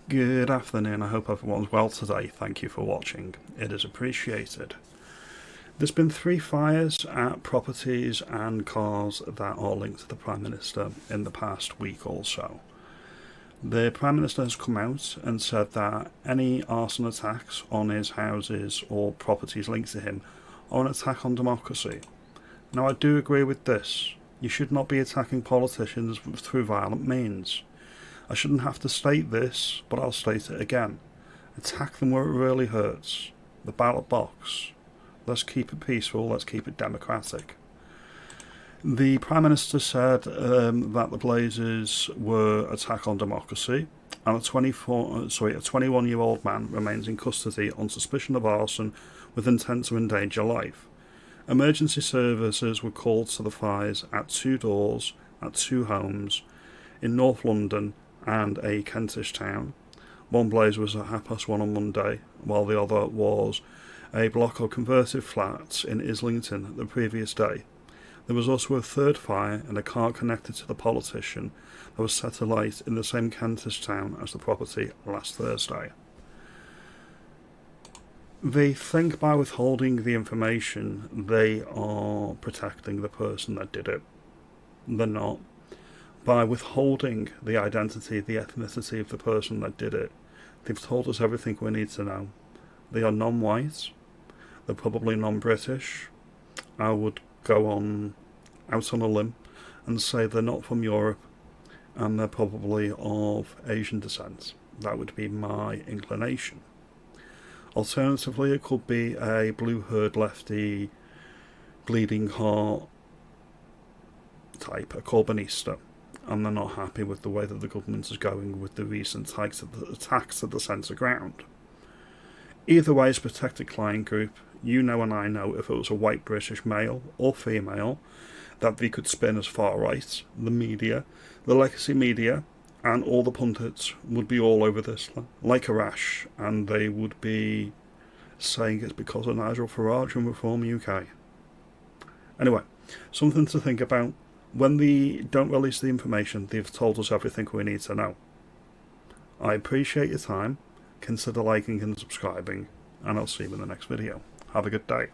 Good afternoon, I hope everyone's well today. Thank you for watching, it is appreciated. There's been 3 fires at properties and cars that are linked to the Prime Minister in the past week or so. The Prime Minister has come out and said that any arson attacks on his houses or properties linked to him are an attack on democracy. Now I do agree with this. You should not be attacking politicians through violent means. I shouldn't have to state this, but I'll state it again. Attack them where it really hurts. The ballot box. Let's keep it peaceful, let's keep it democratic. The Prime Minister said that the blazes were an attack on democracy, and a 21-year-old man remains in custody on suspicion of arson with intent to endanger life. Emergency services were called to the fires at 2 doors at 2 homes in North London and a Kentish town. One blaze was at 1:30 on Monday, while the other was a block of converted flats in Islington the previous day. There was also a third fire in a car connected to the politician that was set alight in the same Kentish town as the property last Thursday. They think by withholding the information they are protecting the person that did it. They're not. By withholding the identity, the ethnicity of the person that did it, they've told us everything we need to know. They are non-white, they're probably non-British. I would go out on a limb and say they're not from Europe, and they're probably of Asian descent. That would be my inclination. Alternatively, it could be a blue-haired lefty, bleeding heart type, a Corbynista, and they're not happy with the way that the government is going with the recent attacks at the centre ground. Either way, as a protected client group, you know and I know if it was a white British male or female that they could spin as far right. The media, the legacy media, and all the pundits would be all over this like a rash, and they would be saying it's because of Nigel Farage and Reform UK. Anyway, something to think about. When they don't release the information, they've told us everything we need to know. I appreciate your time, consider liking and subscribing, and I'll see you in the next video. Have a good day.